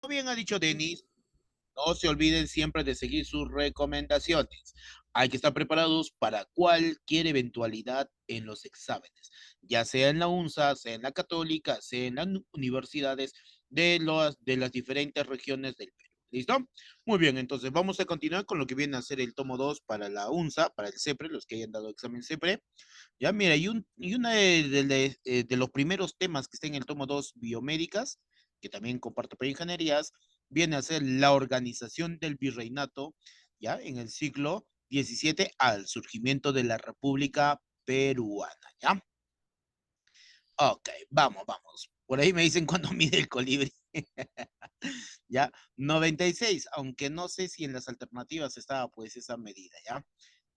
Como bien ha dicho Denis, no se olviden siempre de seguir sus recomendaciones. Hay que estar preparados para cualquier eventualidad en los exámenes, ya sea en la UNSA, sea en la Católica, sea en las universidades de las diferentes regiones del Perú. ¿Listo? Muy bien, entonces vamos a continuar con lo que viene a ser el tomo 2 para la UNSA, para el CEPRE, los que hayan dado examen CEPRE. Ya, mira, y una de los primeros temas que está en el tomo 2 biomédicas, que también comparto para ingenierías, viene a ser la organización del virreinato, ya, en el siglo XVII al surgimiento de la República Peruana, ¿ya? Ok, vamos. Por ahí me dicen cuándo mide el colibrí. ¿Ya? 96, aunque no sé si en las alternativas estaba pues esa medida, ¿ya?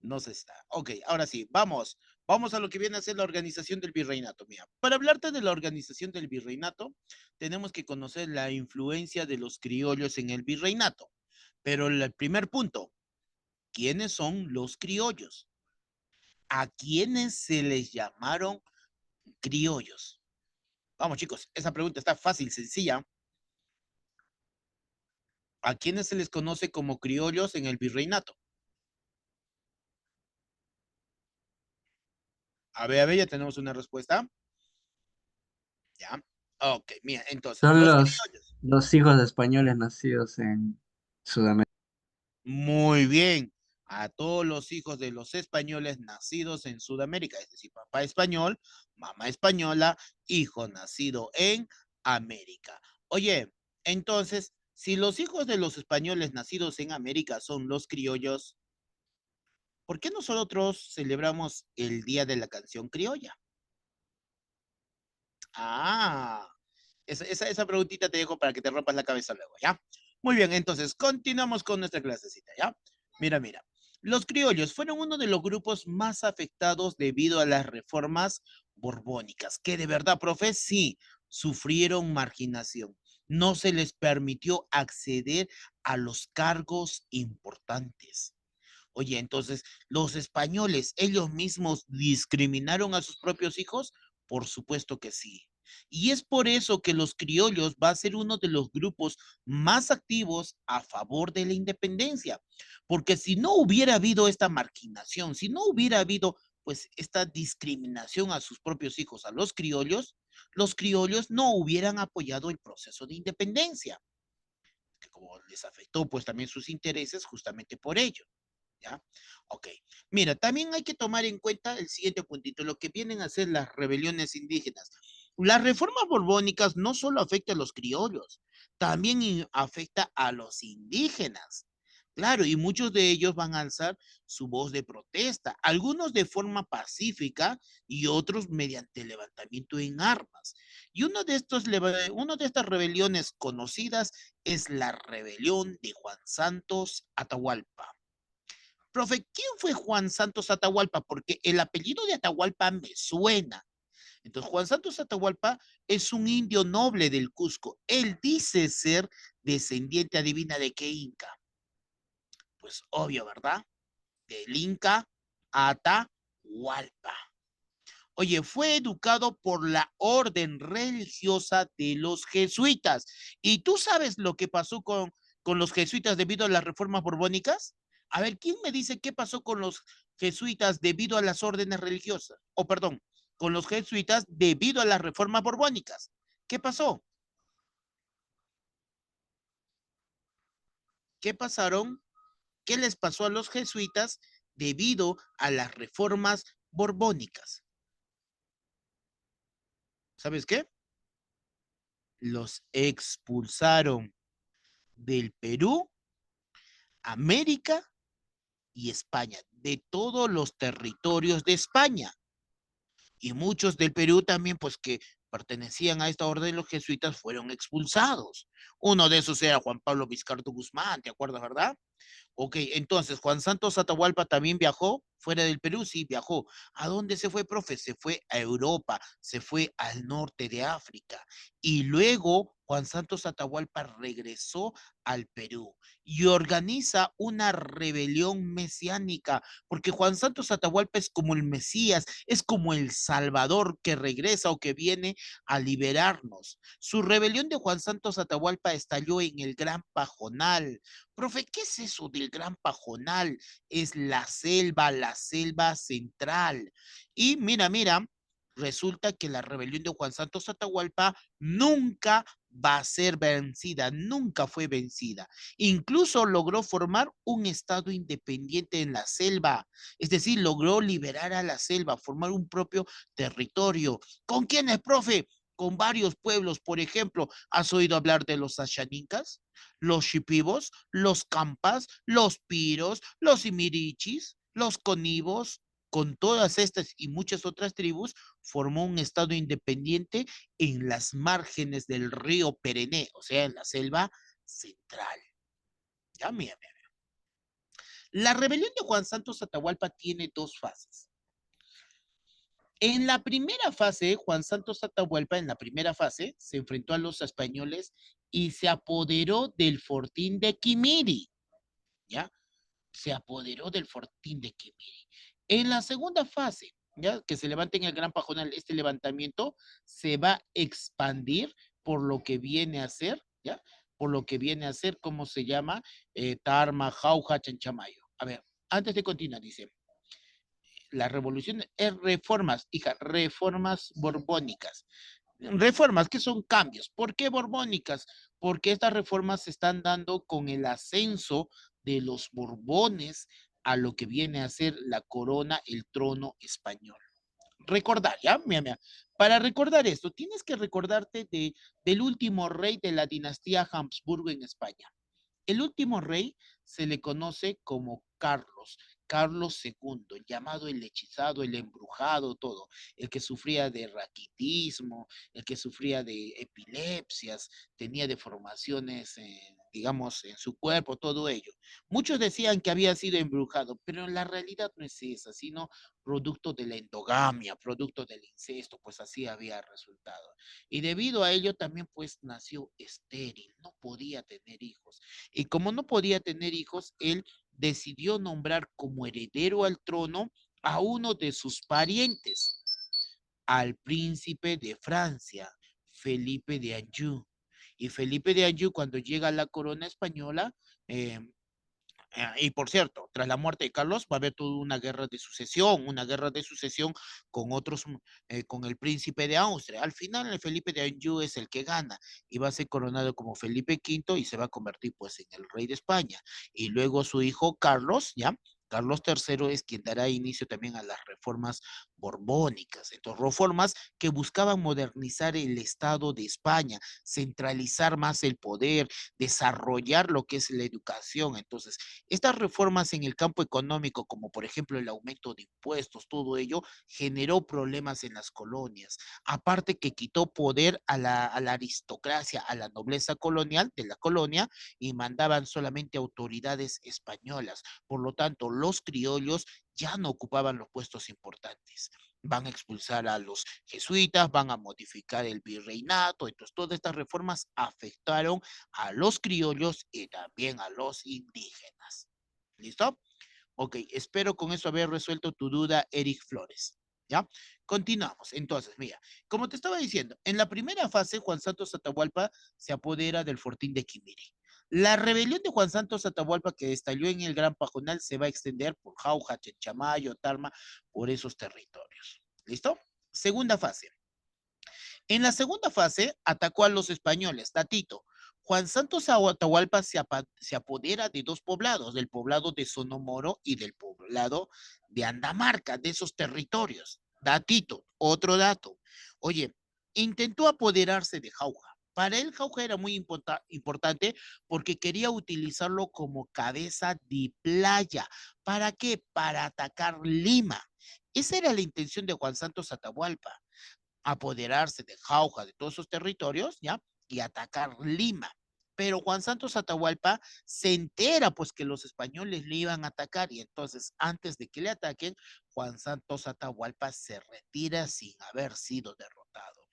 No se está. Ok, ahora sí, vamos a lo que viene a ser la organización del virreinato. Mira, para hablarte de la organización del virreinato, tenemos que conocer la influencia de los criollos en el virreinato. Pero el primer punto, ¿quiénes son los criollos? ¿A quiénes se les llamaron criollos? Vamos, chicos, esa pregunta está fácil, sencilla. ¿A quiénes se les conoce como criollos en el virreinato? A ver, ya tenemos una respuesta. Ya. Ok, mira, entonces, Son los criollos. los hijos de españoles nacidos en Sudamérica. Muy bien. A todos los hijos de los españoles nacidos en Sudamérica, es decir, papá español, mamá española, hijo nacido en América. Oye, entonces, si los hijos de los españoles nacidos en América son los criollos, ¿por qué nosotros celebramos el Día de la Canción Criolla? Ah, esa preguntita te dejo para que te rompas la cabeza luego, ¿ya? Muy bien, entonces continuamos con nuestra clasecita, ¿ya? Mira. Los criollos fueron uno de los grupos más afectados debido a las reformas borbónicas, que de verdad, profe, sí, sufrieron marginación. No se les permitió acceder a los cargos importantes. Oye, entonces, ¿los españoles ellos mismos discriminaron a sus propios hijos? Por supuesto que sí. Y es por eso que los criollos va a ser uno de los grupos más activos a favor de la independencia. Porque si no hubiera habido esta marginación, si no hubiera habido pues esta discriminación a sus propios hijos, a los criollos no hubieran apoyado el proceso de independencia, que como les afectó pues también sus intereses justamente por ello. ¿Ya? Ok. Mira, también hay que tomar en cuenta el siguiente puntito, lo que vienen a ser las rebeliones indígenas. Las reformas borbónicas no solo afectan a los criollos, también afecta a los indígenas. Claro, y muchos de ellos van a alzar su voz de protesta, algunos de forma pacífica y otros mediante levantamiento en armas. Y una de estas rebeliones conocidas es la rebelión de Juan Santos Atahualpa. Profe, ¿quién fue Juan Santos Atahualpa? Porque el apellido de Atahualpa me suena. Entonces, Juan Santos Atahualpa es un indio noble del Cusco. Él dice ser descendiente, adivina de qué inca. Pues obvio, ¿verdad? Del inca Atahualpa. Oye, fue educado por la orden religiosa de los jesuitas. ¿Y tú sabes lo que pasó con los jesuitas debido a las reformas borbónicas? A ver, ¿quién me dice qué pasó con los jesuitas debido a las órdenes religiosas? O perdón, con los jesuitas debido a las reformas borbónicas. ¿Qué pasó? ¿Qué pasaron? ¿Qué les pasó a los jesuitas debido a las reformas borbónicas? ¿Sabes qué? Los expulsaron del Perú, América y España, de todos los territorios de España. Y muchos del Perú también, pues que pertenecían a esta orden de los jesuitas, fueron expulsados. Uno de esos era Juan Pablo Vizcardo Guzmán, ¿te acuerdas, verdad? Ok, entonces Juan Santos Atahualpa también viajó fuera del Perú, sí, viajó. ¿A dónde se fue, profe? Se fue a Europa, se fue al norte de África. Y luego Juan Santos Atahualpa regresó al Perú y organiza una rebelión mesiánica, porque Juan Santos Atahualpa es como el Mesías, es como el Salvador que regresa o que viene a liberarnos. Su rebelión de Juan Santos Atahualpa estalló en el Gran Pajonal. Profe, ¿qué es eso del Gran Pajonal? Es la selva central. Y mira, resulta que la rebelión de Juan Santos Atahualpa nunca va a ser vencida, nunca fue vencida. Incluso logró formar un estado independiente en la selva, es decir, logró liberar a la selva, formar un propio territorio. ¿Con quiénes, profe? Con varios pueblos, por ejemplo, ¿has oído hablar de los Ashaninkas, los Shipibos, los Campas, los Piros, los Imirichis, los Conibos? Con todas estas y muchas otras tribus, formó un estado independiente en las márgenes del río Perené, o sea, en la selva central. Ya, mira. La rebelión de Juan Santos Atahualpa tiene dos fases. En la primera fase, Juan Santos Atahualpa, en la primera fase, se enfrentó a los españoles y se apoderó del fortín de Quimiri, ¿ya? Se apoderó del fortín de Quimiri. En la segunda fase, ¿ya? Que se levanta en el Gran Pajonal, este levantamiento se va a expandir por lo que viene a ser, ¿ya? Por lo que viene a ser, ¿cómo se llama? Tarma, Jauja, Chanchamayo. A ver, antes de continuar, dice, la revolución es reformas, hija, reformas borbónicas. Reformas que son cambios. ¿Por qué borbónicas? Porque estas reformas se están dando con el ascenso de los Borbones a lo que viene a ser la corona, el trono español. Recordar, ¿ya? Mira. Para recordar esto, tienes que recordarte del último rey de la dinastía Habsburgo en España. El último rey se le conoce como Carlos, Carlos II, llamado el hechizado, el embrujado, todo, el que sufría de raquitismo, el que sufría de epilepsias, tenía deformaciones, digamos, en su cuerpo, todo ello. Muchos decían que había sido embrujado, pero en la realidad no es esa, sino producto de la endogamia, producto del incesto, pues así había resultado. Y debido a ello también pues nació estéril, no podía tener hijos. Y como no podía tener hijos, él decidió nombrar como heredero al trono a uno de sus parientes, al príncipe de Francia, Felipe de Anjou. Y Felipe de Anjou, cuando llega a la corona española, y por cierto, tras la muerte de Carlos va a haber toda una guerra de sucesión con otros, con el príncipe de Austria. Al final, el Felipe de Anjou es el que gana y va a ser coronado como Felipe V y se va a convertir pues en el rey de España. Y luego su hijo Carlos, ¿ya? Carlos III es quien dará inicio también a las reformas borbónicas. Entonces, reformas que buscaban modernizar el Estado de España, centralizar más el poder, desarrollar lo que es la educación. Entonces, estas reformas en el campo económico, como por ejemplo el aumento de impuestos, todo ello generó problemas en las colonias. Aparte que quitó poder a la aristocracia, a la nobleza colonial de la colonia y mandaban solamente autoridades españolas. Por lo tanto, los criollos ya no ocupaban los puestos importantes. Van a expulsar a los jesuitas, van a modificar el virreinato. Entonces, todas estas reformas afectaron a los criollos y también a los indígenas. ¿Listo? Ok, espero con eso haber resuelto tu duda, Eric Flores. ¿Ya? Continuamos. Entonces, mira, como te estaba diciendo, en la primera fase, Juan Santos Atahualpa se apodera del fortín de Quimiri. La rebelión de Juan Santos Atahualpa que estalló en el Gran Pajonal se va a extender por Jauja, Chenchamayo, Tarma, por esos territorios. ¿Listo? Segunda fase. En la segunda fase atacó a los españoles. Datito, Juan Santos Atahualpa se apodera de dos poblados, del poblado de Sonomoro y del poblado de Andamarca, de esos territorios. Datito, otro dato. Oye, intentó apoderarse de Jauja. Para él Jauja era muy importante porque quería utilizarlo como cabeza de playa. ¿Para qué? Para atacar Lima. Esa era la intención de Juan Santos Atahualpa, apoderarse de Jauja, de todos esos territorios, ¿ya? Y atacar Lima. Pero Juan Santos Atahualpa se entera pues que los españoles le iban a atacar y entonces antes de que le ataquen, Juan Santos Atahualpa se retira sin haber sido derrotado.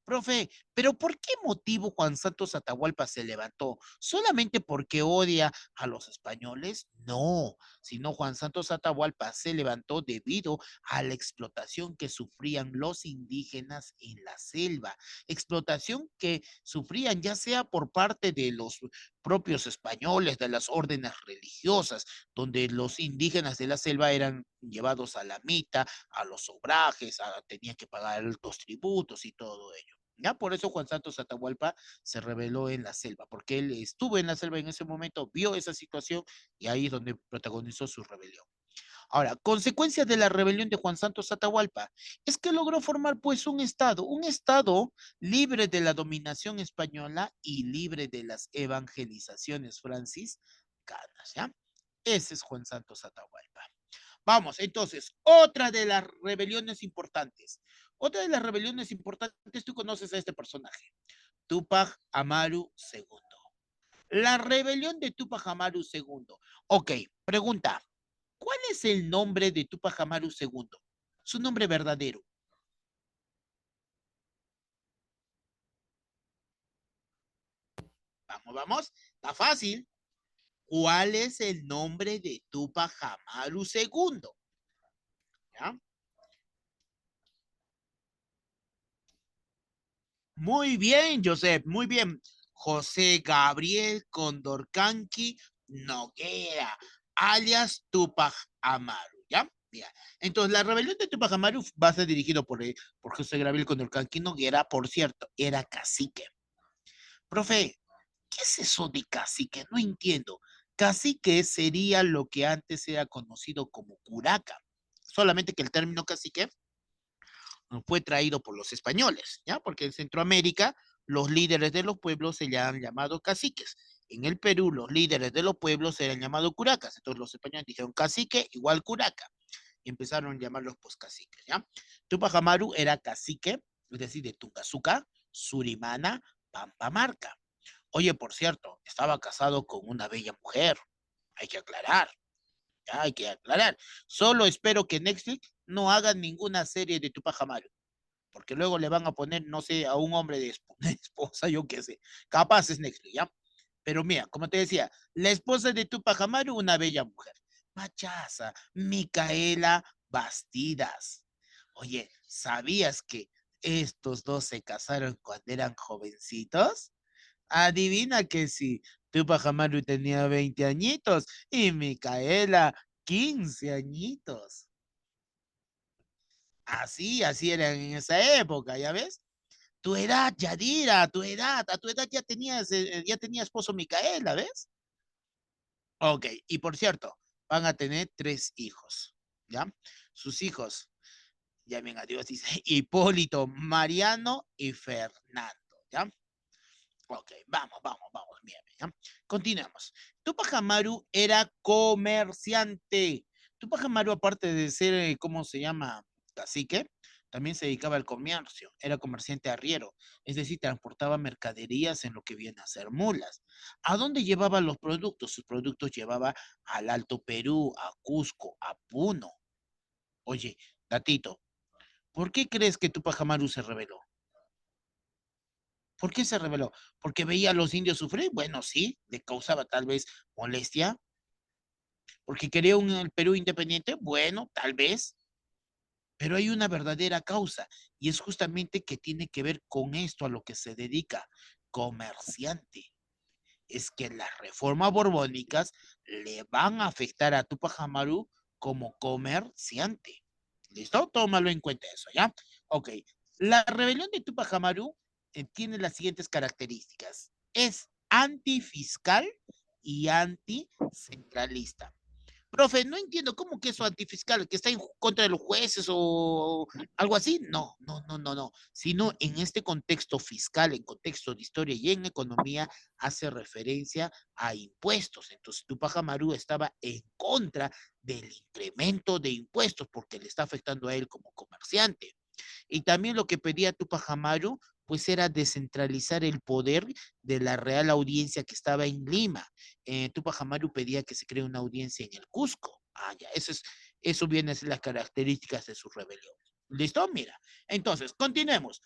Profe, pero ¿por qué motivo Juan Santos Atahualpa se levantó? ¿Solamente porque odia a los españoles? No, sino Juan Santos Atahualpa se levantó debido a la explotación que sufrían los indígenas en la selva. Explotación que sufrían ya sea por parte de los propios españoles, de las órdenes religiosas, donde los indígenas de la selva eran llevados a la mita, a los obrajes, tenían que pagar altos tributos y todo ello. Ya por eso Juan Santos Atahualpa se rebeló en la selva, porque él estuvo en la selva en ese momento, vio esa situación y ahí es donde protagonizó su rebelión. Ahora, consecuencia de la rebelión de Juan Santos Atahualpa es que logró formar pues un estado libre de la dominación española y libre de las evangelizaciones franciscanas, ¿ya? Ese es Juan Santos Atahualpa. Vamos, entonces, otra de las rebeliones importantes. Otra de las rebeliones importantes, tú conoces a este personaje, Tupac Amaru II. La rebelión de Tupac Amaru II. Ok, pregunta, ¿cuál es el nombre de Tupac Amaru II? Su nombre verdadero. Vamos, vamos, está fácil. ¿Cuál es el nombre de Tupac Amaru II? ¿Ya? Muy bien, Joseph, muy bien. José Gabriel Condorcanqui Noguera, alias Tupac Amaru, ¿ya? Bien. Entonces, la rebelión de Tupac Amaru va a ser dirigido por José Gabriel Condorcanqui Noguera, por cierto, era cacique. Profe, ¿qué es eso de cacique? No entiendo. Cacique sería lo que antes era conocido como curaca, solamente que el término cacique fue traído por los españoles, ¿ya? Porque en Centroamérica los líderes de los pueblos se han llamado caciques. En el Perú los líderes de los pueblos eran llamados curacas. Entonces los españoles dijeron cacique igual curaca. Y empezaron a llamarlos pues caciques, ¿ya? Tupac Amaru era cacique, es decir, de Tungazuca, Surimana, Pampamarca. Oye, por cierto, estaba casado con una bella mujer. Hay que aclarar, ya hay que aclarar. Solo espero que Netflix no haga ninguna serie de Tupac Amaru porque luego le van a poner, no sé, a un hombre de esposa, yo qué sé, capaz es Netflix, ¿ya? Pero mira, como te decía, la esposa de Tupac Amaru, una bella mujer. Machaza, Micaela Bastidas. Oye, ¿sabías que estos dos se casaron cuando eran jovencitos? Adivina que sí, Tupac Amaru tenía 20 añitos y Micaela 15 añitos. Así eran en esa época, ¿ya ves? Tu edad, Yadira, a tu edad ya tenía esposo Micaela, ¿ves? Ok, y por cierto, van a tener 3 hijos, ¿ya? Sus hijos, llamen a Dios, dice Hipólito, Mariano y Fernando, ¿ya? Ok, vamos, bien, ¿ya? Continuemos. Tupac Amaru era comerciante. Tupac Amaru, aparte de ser, ¿cómo se llama? Cacique, también se dedicaba al comercio, era comerciante arriero, es decir, transportaba mercaderías en lo que viene a ser mulas. ¿A dónde llevaba los productos? Sus productos llevaba al Alto Perú, a Cusco, a Puno. Oye, gatito, ¿por qué crees que Tupac Amaru se rebeló? ¿Por qué se rebeló? ¿Porque veía a los indios sufrir? Bueno, sí, le causaba tal vez molestia. ¿Porque quería un el Perú independiente? Bueno, tal vez. Pero hay una verdadera causa y es justamente que tiene que ver con esto a lo que se dedica, comerciante. Es que las reformas borbónicas le van a afectar a Tupac Amaru como comerciante. ¿Listo? Tómalo en cuenta eso, ¿ya? Ok. La rebelión de Tupac Amaru tiene las siguientes características. Es antifiscal y anticentralista. Profe, no entiendo cómo que eso antifiscal, que está en contra de los jueces o algo así. No. Sino en este contexto fiscal, en contexto de historia y en economía, hace referencia a impuestos. Entonces, Tupac Amaru estaba en contra del incremento de impuestos porque le está afectando a él como comerciante. Y también lo que pedía Tupac Amaru, pues era descentralizar el poder de la Real Audiencia que estaba en Lima. Tupac Amaru pedía que se cree una audiencia en el Cusco. Ah, ya, eso viene a ser las características de su rebelión. ¿Listo? Mira. Entonces, continuemos.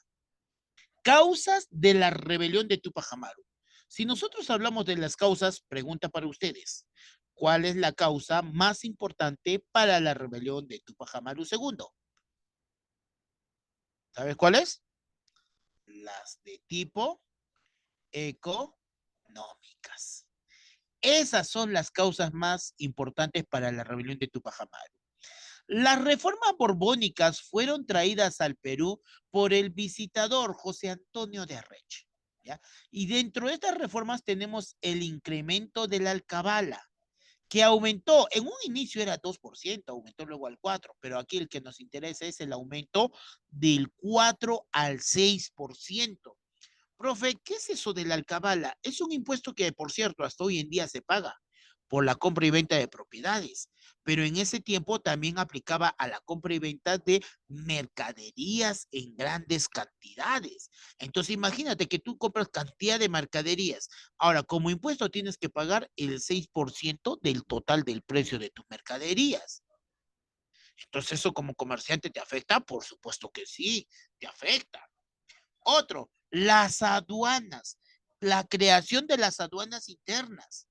Causas de la rebelión de Tupac Amaru. Si nosotros hablamos de las causas, pregunta para ustedes. ¿Cuál es la causa más importante para la rebelión de Tupac Amaru segundo? ¿Sabes cuál es? Las de tipo económicas. Esas son las causas más importantes para la rebelión de Tupac Amaru. Las reformas borbónicas fueron traídas al Perú por el visitador José Antonio de Arreche. ¿Ya? Y dentro de estas reformas tenemos el incremento de la alcabala, que aumentó, en un inicio era 2%, aumentó luego al 4%, pero aquí el que nos interesa es el aumento del 4 al 6%. Profe, ¿qué es eso de la alcabala? Es un impuesto que, por cierto, hasta hoy en día se paga por la compra y venta de propiedades, pero en ese tiempo también aplicaba a la compra y venta de mercaderías en grandes cantidades. Entonces, imagínate que tú compras cantidad de mercaderías. Ahora, como impuesto tienes que pagar el 6% del total del precio de tus mercaderías. Entonces, ¿eso como comerciante te afecta? Por supuesto que sí, te afecta. Otro, las aduanas, la creación de las aduanas internas.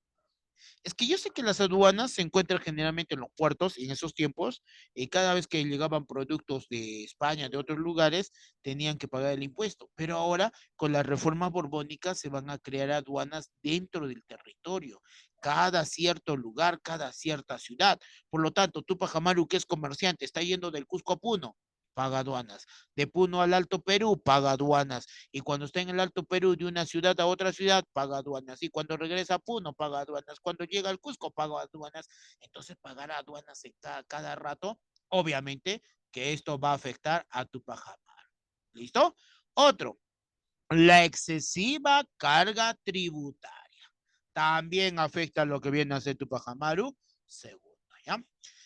Es que yo sé que las aduanas se encuentran generalmente en los puertos y en esos tiempos, cada vez que llegaban productos de España, de otros lugares, tenían que pagar el impuesto. Pero ahora, con la reforma borbónica, se van a crear aduanas dentro del territorio, cada cierto lugar, cada cierta ciudad. Por lo tanto, Tupac Amaru, que es comerciante, está yendo del Cusco a Puno, paga aduanas. De Puno al Alto Perú, paga aduanas. Y cuando está en el Alto Perú, de una ciudad a otra ciudad, paga aduanas. Y cuando regresa a Puno, paga aduanas. Cuando llega al Cusco, paga aduanas. Entonces, pagar aduanas en cada rato, obviamente que esto va a afectar a tu Amaru. ¿Listo? Otro, la excesiva carga tributaria. También afecta lo que viene a ser tu Amaru. Segundo, ¿ya?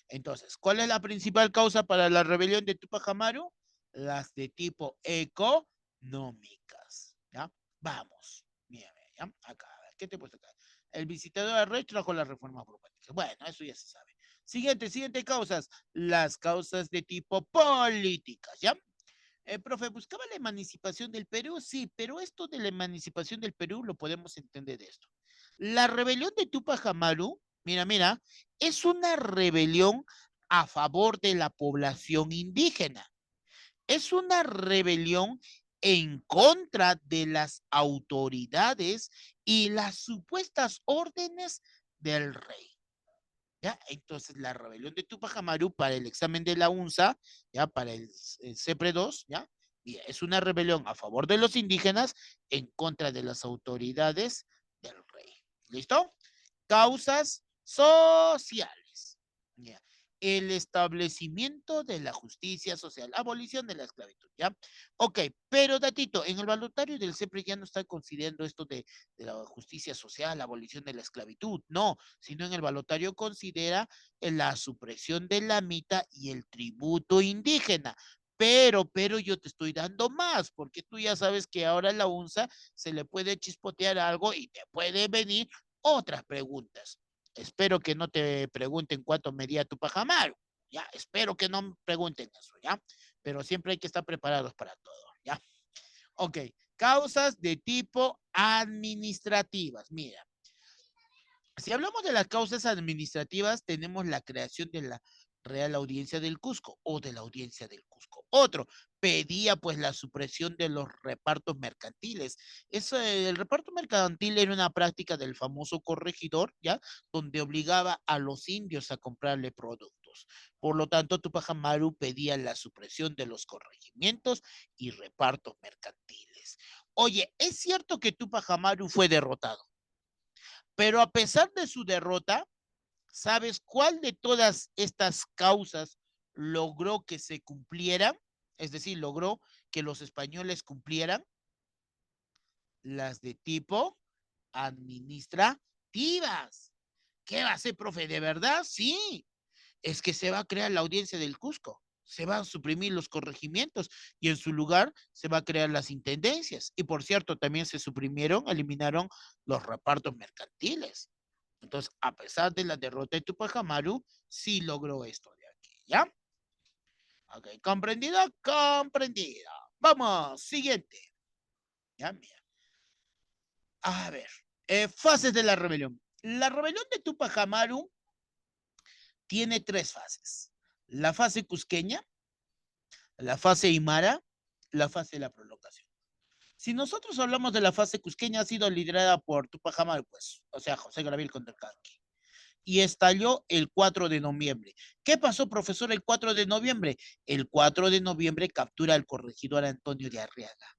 Entonces, ¿cuál es la principal causa para la rebelión de Tupac Amaru? Las de tipo económicas, ¿ya? Vamos, mira, ¿ya? Acá, a ver, ¿qué te he puesto acá? El visitador de Rey trajo las reformas propuestas. Bueno, eso ya se sabe. Siguiente causas. Las causas de tipo políticas, ¿ya? Profe, ¿buscaba la emancipación del Perú? Sí, pero esto de la emancipación del Perú lo podemos entender de esto. La rebelión de Tupac Amaru, mira, es una rebelión a favor de la población indígena. Es una rebelión en contra de las autoridades y las supuestas órdenes del rey. ¿Ya? Entonces, la rebelión de Tupac Amaru para el examen de la UNSA, ¿ya? Para el CEPRE 2, ¿ya? Y es una rebelión a favor de los indígenas en contra de las autoridades del rey. ¿Listo? Causas sociales. ¿Ya? El establecimiento de la justicia social, abolición de la esclavitud, ¿ya? Ok, pero datito, en el voluntario del CEPRE ya no está considerando esto de la justicia social, la abolición de la esclavitud, no, sino en el voluntario considera la supresión de la mita y el tributo indígena. Pero yo te estoy dando más, porque tú ya sabes que ahora la UNSA se le puede chispotear algo y te puede venir otras preguntas. Espero que no te pregunten cuánto medía tu Amaru, ya, espero que no me pregunten eso, ya, pero siempre hay que estar preparados para todo, ya. Ok, causas de tipo administrativas, mira, si hablamos de las causas administrativas, tenemos la creación de la Real Audiencia del Cusco o de la Audiencia del Cusco. Otro, pedía pues la supresión de los repartos mercantiles. El reparto mercantil era una práctica del famoso corregidor, ¿ya? Donde obligaba a los indios a comprarle productos. Por lo tanto, Tupac Amaru pedía la supresión de los corregimientos y repartos mercantiles. Oye, ¿es cierto que Tupac Amaru fue derrotado? Pero a pesar de su derrota, ¿sabes cuál de todas estas causas logró que se cumplieran? Es decir, logró que los españoles cumplieran las de tipo administrativas. ¿Qué va a hacer, profe? ¿De verdad? Sí. Es que se va a crear la audiencia del Cusco. Se van a suprimir los corregimientos y en su lugar se va a crear las intendencias. Y por cierto, también se suprimieron, eliminaron los repartos mercantiles. Entonces, a pesar de la derrota de Tupac Amaru, sí logró esto de aquí, ¿ya? Ok, ¿comprendido? Comprendido. Vamos, siguiente. Ya, mira. A ver, fases de la rebelión. La rebelión de Tupac Amaru tiene tres fases. La fase cusqueña, la fase aymara, la fase de la prolongación. Si nosotros hablamos de la fase cusqueña, ha sido liderada por Tupac Amaru, pues, o sea, José Gabriel Condorcanqui, y estalló el 4 de noviembre. ¿Qué pasó, profesor, el 4 de noviembre? El 4 de noviembre captura al corregidor Antonio de Arriaga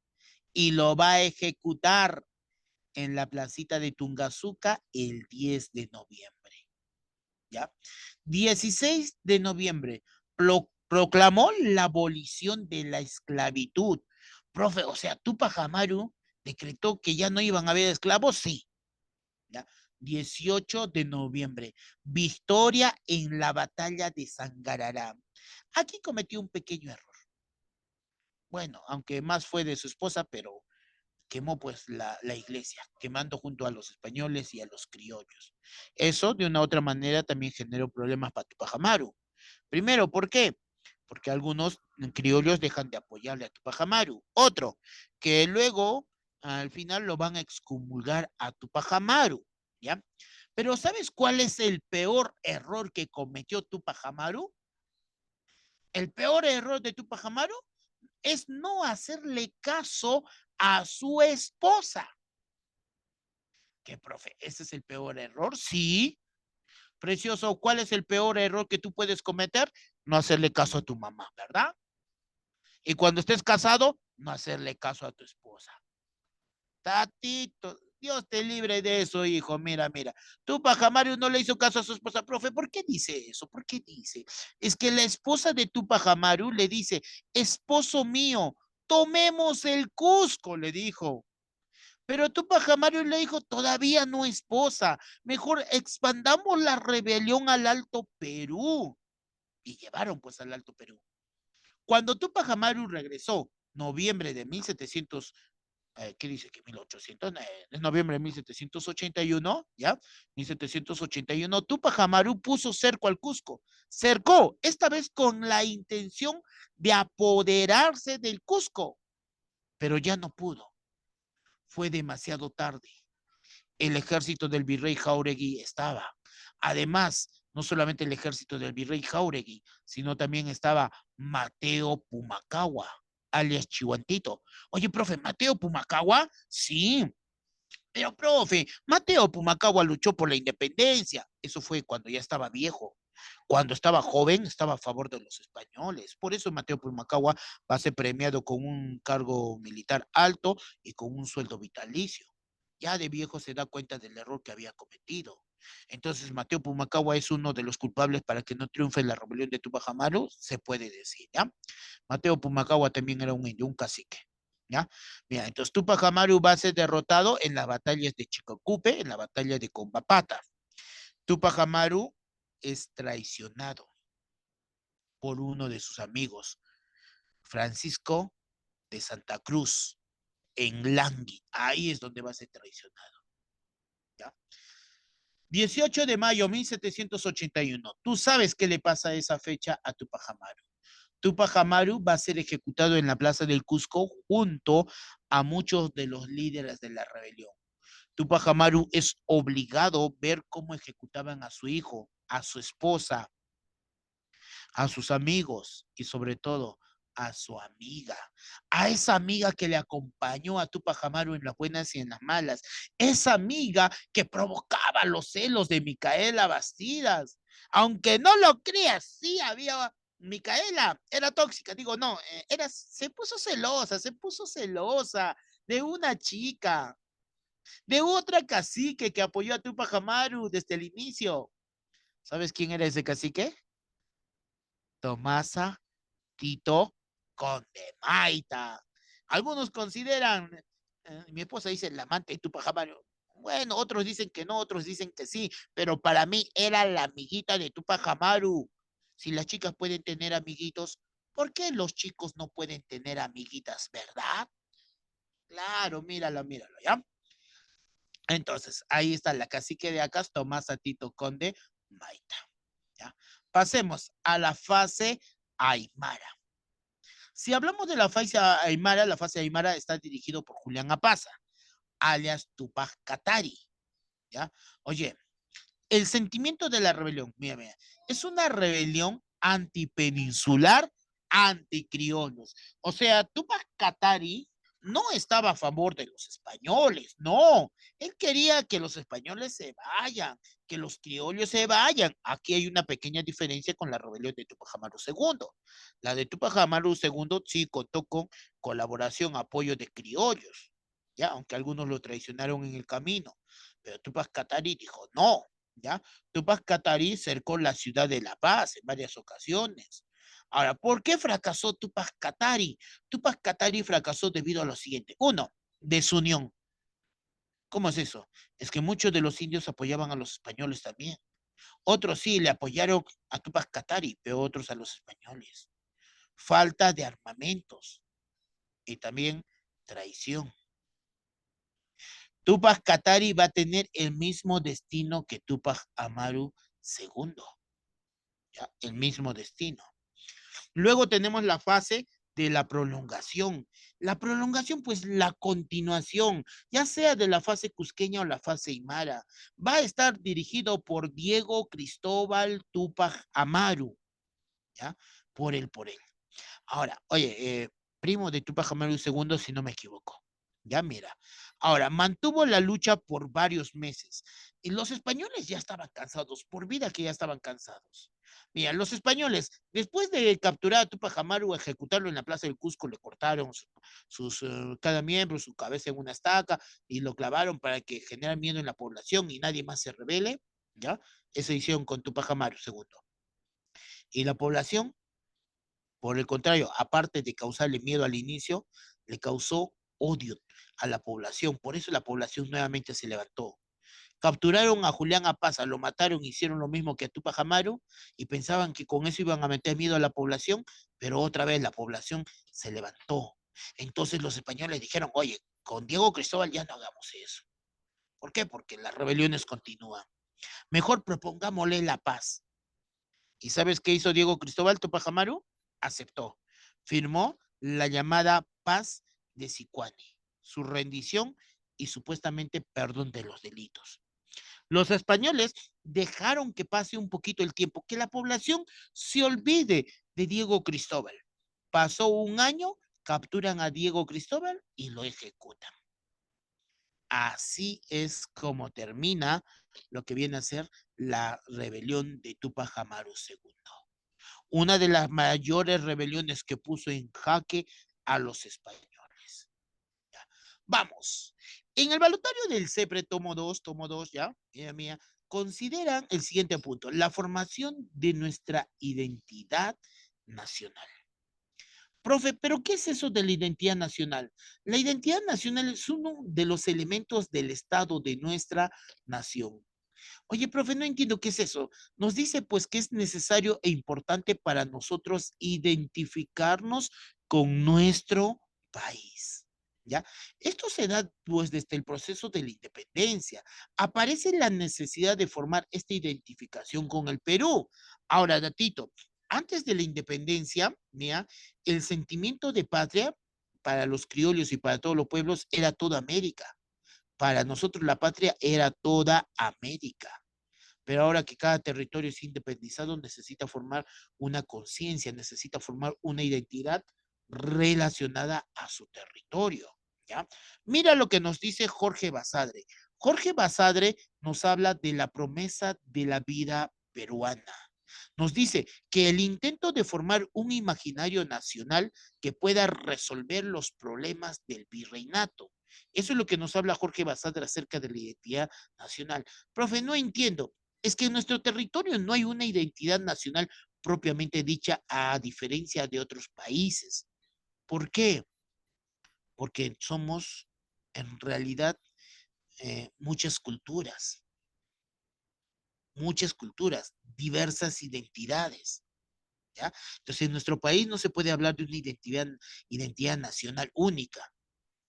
y lo va a ejecutar en la placita de Tungazuca el 10 de noviembre. ¿Ya? 16 de noviembre proclamó la abolición de la esclavitud. Profe, o sea, Tupac Amaru decretó que ya no iban a haber esclavos, sí. ¿Ya? 18 de noviembre, victoria en la batalla de Sangarará. Aquí cometió un pequeño error. Bueno, aunque más fue de su esposa, pero quemó pues la iglesia, quemando junto a los españoles y a los criollos. Eso de una u otra manera también generó problemas para Tupac Amaru. Primero, ¿por qué? Porque algunos criollos dejan de apoyarle a Tupac Amaru. Otro, que luego al final lo van a excomulgar a Tupac Amaru, ¿ya? Pero ¿sabes cuál es el peor error que cometió Tupac Amaru? El peor error de Tupac Amaru es no hacerle caso a su esposa. ¿Qué, profe? ¿Ese es el peor error? Sí. Precioso, ¿cuál es el peor error que tú puedes cometer? No hacerle caso a tu mamá, ¿verdad? Y cuando estés casado, no hacerle caso a tu esposa. Tatito, Dios te libre de eso, hijo. Mira, mira. Tú, Pajamario, no le hizo caso a su esposa, profe. ¿Por qué dice eso? ¿Por qué dice? Es que la esposa de tu Pajamaru le dice, esposo mío, tomemos el Cusco, le dijo. Pero Tupac Amaru le dijo, todavía no esposa, mejor expandamos la rebelión al Alto Perú. Y llevaron pues al Alto Perú. Cuando Tupac Amaru regresó, noviembre de 1700, ¿qué dice que 1800? Es noviembre de 1781, ¿ya? 1781, Tupac Amaru puso cerco al Cusco. Cercó, esta vez con la intención de apoderarse del Cusco, pero ya no pudo. Fue demasiado tarde. El ejército del virrey Jauregui estaba. Además, no solamente el ejército del virrey Jauregui, sino también estaba Mateo Pumacagua, alias Chihuantito. Oye, profe, ¿Mateo Pumacagua? Sí, pero profe, Mateo Pumacagua luchó por la independencia. Eso fue cuando ya estaba viejo. Cuando estaba joven, estaba a favor de los españoles. Por eso Mateo Pumacagua va a ser premiado con un cargo militar alto y con un sueldo vitalicio. Ya de viejo se da cuenta del error que había cometido. Entonces, Mateo Pumacagua es uno de los culpables para que no triunfe la rebelión de Tupac Amaru, se puede decir, ¿ya? Mateo Pumacagua también era un indio, un cacique, ¿ya? Mira, entonces Tupac Amaru va a ser derrotado en las batallas de Chicocupe, en la batalla de Combapata. Tupac Amaru es traicionado por uno de sus amigos, Francisco de Santa Cruz, en Langui. Ahí es donde va a ser traicionado. ¿Ya? 18 de mayo de 1781. Tú sabes qué le pasa a esa fecha a Tupac Amaru. Tupac Amaru va a ser ejecutado en la Plaza del Cusco junto a muchos de los líderes de la rebelión. Tupac Amaru es obligado a ver cómo ejecutaban a su hijo, a su esposa, a sus amigos y sobre todo a su amiga, a esa amiga que le acompañó a Tupac Amaru en las buenas y en las malas, esa amiga que provocaba los celos de Micaela Bastidas. Aunque no lo creas, sí había Micaela, era tóxica, digo, no, se puso celosa de una chica, de otra cacique que apoyó a Tupac Amaru desde el inicio. ¿Sabes quién era ese cacique? Tomasa Tito Conde Maita. Algunos consideran, mi esposa dice la amante de Tupac Amaru. Bueno, otros dicen que no, otros dicen que sí, pero para mí era la amiguita de Tupac Amaru. Si las chicas pueden tener amiguitos, ¿por qué los chicos no pueden tener amiguitas, verdad? Claro, míralo, míralo, ¿ya? Entonces, ahí está la cacique de Acas, Tomasa Tito Conde Maita, ¿ya? Pasemos a la fase Aymara. Si hablamos de la fase aymara está dirigido por Julián Apaza, alias Tupac Katari, ¿ya? Oye, el sentimiento de la rebelión, mira, mira, es una rebelión antipeninsular, anticriollos. O sea, Tupac Katari no estaba a favor de los españoles, no. Él quería que los españoles se vayan, que los criollos se vayan. Aquí hay una pequeña diferencia con la rebelión de Tupac Amaru II. La de Tupac Amaru II sí contó con colaboración, apoyo de criollos, ya, aunque algunos lo traicionaron en el camino. Pero Tupac Katari dijo no, ¿ya? Tupac Katari cercó la ciudad de La Paz en varias ocasiones. Ahora, ¿por qué fracasó Tupac Katari? Tupac Katari fracasó debido a lo siguiente. Uno, desunión. ¿Cómo es eso? Es que muchos de los indios apoyaban a los españoles también. Otros sí le apoyaron a Tupac Katari, pero otros a los españoles. Falta de armamentos y también traición. Tupac Katari va a tener el mismo destino que Tupac Amaru II, ¿ya? El mismo destino. Luego tenemos la fase de la prolongación. La prolongación, pues la continuación, ya sea de la fase cusqueña o la fase aymara, va a estar dirigido por Diego Cristóbal Tupac Amaru, ¿ya? Por él. Ahora, oye, primo de Tupac Amaru II, si no me equivoco. Ya mira. Ahora, mantuvo la lucha por varios meses. Y los españoles ya estaban cansados, por vida que ya estaban cansados. Mira, los españoles, después de capturar a Tupac Amaru, ejecutarlo en la plaza del Cusco, le cortaron cada miembro, su cabeza en una estaca, y lo clavaron para que genere miedo en la población y nadie más se rebele, ¿ya? Esa hicieron con Tupac Amaru II. Y la población, por el contrario, aparte de causarle miedo al inicio, le causó odio a la población. Por eso la población nuevamente se levantó. Capturaron a Julián Apaza, lo mataron, hicieron lo mismo que a Tupac Amaru y pensaban que con eso iban a meter miedo a la población, pero otra vez la población se levantó. Entonces los españoles dijeron, oye, con Diego Cristóbal ya no hagamos eso. ¿Por qué? Porque las rebeliones continúan. Mejor propongámosle la paz. ¿Y sabes qué hizo Diego Cristóbal Tupac Amaru? Aceptó. Firmó la llamada Paz de Sicuani, su rendición y supuestamente perdón de los delitos. Los españoles dejaron que pase un poquito el tiempo, que la población se olvide de Diego Cristóbal. Pasó un año, capturan a Diego Cristóbal y lo ejecutan. Así es como termina lo que viene a ser la rebelión de Tupac Amaru II, una de las mayores rebeliones que puso en jaque a los españoles. Ya. Vamos. En el balotario del CEPRE, tomo 2, ya, mía, mía, consideran el siguiente punto, la formación de nuestra identidad nacional. Profe, ¿pero qué es eso de la identidad nacional? La identidad nacional es uno de los elementos del Estado de nuestra nación. Oye, profe, no entiendo qué es eso. Nos dice pues que es necesario e importante para nosotros identificarnos con nuestro país. ¿Ya? Esto se da pues desde el proceso de la independencia. Aparece la necesidad de formar esta identificación con el Perú. Ahora, datito, antes de la independencia, mira, el sentimiento de patria para los criollos y para todos los pueblos era toda América. Para nosotros la patria era toda América. Pero ahora que cada territorio es independizado, necesita formar una conciencia, necesita formar una identidad relacionada a su territorio. ¿Ya? Mira lo que nos dice Jorge Basadre. Jorge Basadre nos habla de la promesa de la vida peruana. Nos dice que el intento de formar un imaginario nacional que pueda resolver los problemas del virreinato. Eso es lo que nos habla Jorge Basadre acerca de la identidad nacional. Profe, no entiendo. Es que en nuestro territorio no hay una identidad nacional propiamente dicha, a diferencia de otros países. ¿Por qué? Porque somos en realidad muchas culturas, diversas identidades. ¿Ya? Entonces, en nuestro país no se puede hablar de una identidad nacional única.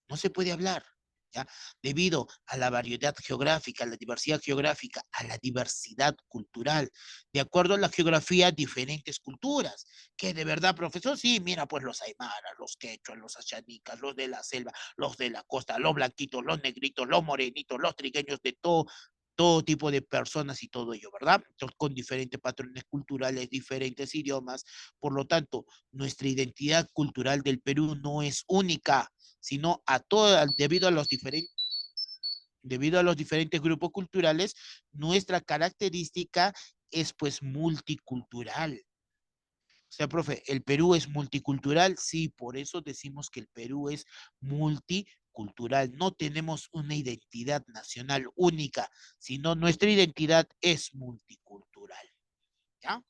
No se puede hablar. ¿ya? Debido a la variedad geográfica, a la diversidad geográfica, a la diversidad cultural. De acuerdo a la geografía, diferentes culturas. Que de verdad, profesor, sí, mira, pues los aymaras, los quechuas, los achanicas, los de la selva, los de la costa, los blanquitos, los negritos, los morenitos, los trigueños, de todo tipo de personas y todo ello, ¿verdad? Entonces, con diferentes patrones culturales, diferentes idiomas. Por lo tanto, nuestra identidad cultural del Perú no es única, sino a todo, debido a los diferentes grupos culturales, nuestra característica es pues multicultural. O sea, profe, ¿el Perú es multicultural? Sí, por eso decimos que el Perú es multicultural. No tenemos una identidad nacional única, sino nuestra identidad es multicultural. ¿Ya?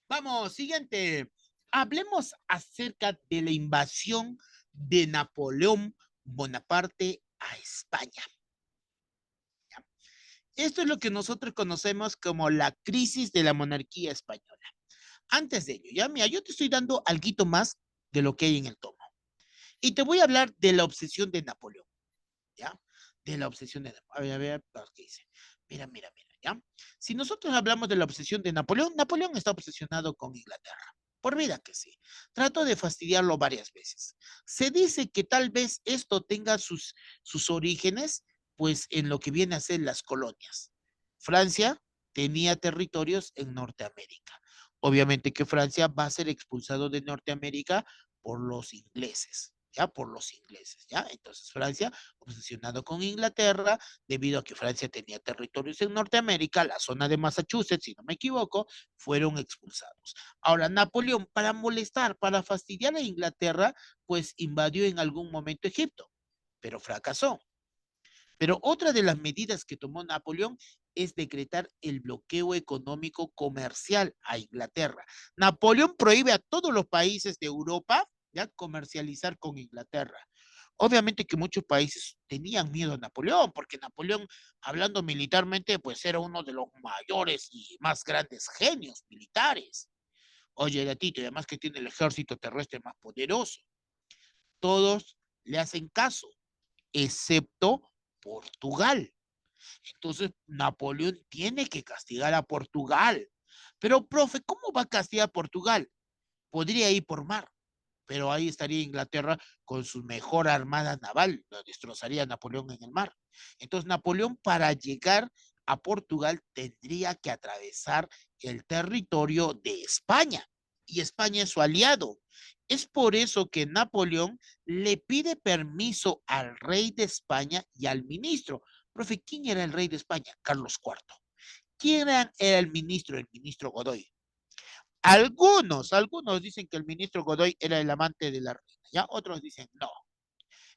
Vamos, siguiente. Hablemos acerca de la invasión de Napoleón Bonaparte a España. ¿Ya? Esto es lo que nosotros conocemos como la crisis de la monarquía española. Antes de ello, ya mira, yo te estoy dando algo más de lo que hay en el tomo. Y te voy a hablar de la obsesión de Napoleón, ¿ya? De la obsesión de Napoleón. A ver, ¿qué dice? Mira, ¿ya? Si nosotros hablamos de la obsesión de Napoleón, Napoleón está obsesionado con Inglaterra. Por vida que sí. Trató de fastidiarlo varias veces. Se dice que tal vez esto tenga sus orígenes, pues, en lo que viene a ser las colonias. Francia tenía territorios en Norteamérica. Obviamente que Francia va a ser expulsado de Norteamérica por los ingleses, ¿ya? Por los ingleses, ¿ya? Entonces Francia, obsesionado con Inglaterra, debido a que Francia tenía territorios en Norteamérica, la zona de Massachusetts, si no me equivoco, fueron expulsados. Ahora, Napoleón, para molestar, para fastidiar a Inglaterra, pues invadió en algún momento Egipto, pero fracasó. Pero otra de las medidas que tomó Napoleón es decretar el bloqueo económico comercial a Inglaterra. Napoleón prohíbe a todos los países de Europa ya comercializar con Inglaterra. Obviamente que muchos países tenían miedo a Napoleón, porque Napoleón, hablando militarmente, pues era uno de los mayores y más grandes genios militares. Oye, Gatito, y además que tiene el ejército terrestre más poderoso. Todos le hacen caso, excepto Portugal. Entonces, Napoleón tiene que castigar a Portugal. Pero, profe, ¿cómo va a castigar a Portugal? Podría ir por mar, pero ahí estaría Inglaterra con su mejor armada naval, lo destrozaría a Napoleón en el mar. Entonces, Napoleón para llegar a Portugal tendría que atravesar el territorio de España, y España es su aliado. Es por eso que Napoleón le pide permiso al rey de España y al ministro. Profe, ¿quién era el rey de España? Carlos IV. ¿Quién era el ministro? El ministro Godoy. Algunos dicen que el ministro Godoy era el amante de la reina, ¿ya? Otros dicen no.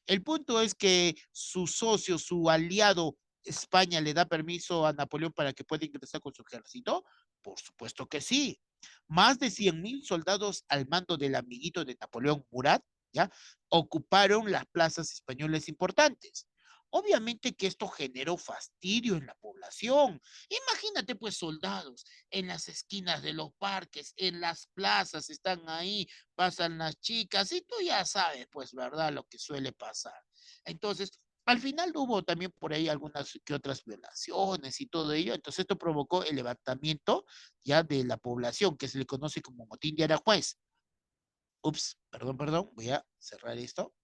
El punto es que su socio, su aliado, España, le da permiso a Napoleón para que pueda ingresar con su ejército. Por supuesto que sí. Más de 100,000 soldados al mando del amiguito de Napoleón, Murat, ¿ya? Ocuparon las plazas españolas importantes. Obviamente que esto generó fastidio en la población. Imagínate, pues, soldados en las esquinas de los parques, en las plazas, están ahí, pasan las chicas, y tú ya sabes, pues, ¿verdad? Lo que suele pasar. Entonces, al final hubo también por ahí algunas que otras violaciones y todo ello. Entonces, esto provocó el levantamiento ya de la población, que se le conoce como motín de Aranjuez. Ups, perdón, voy a cerrar esto.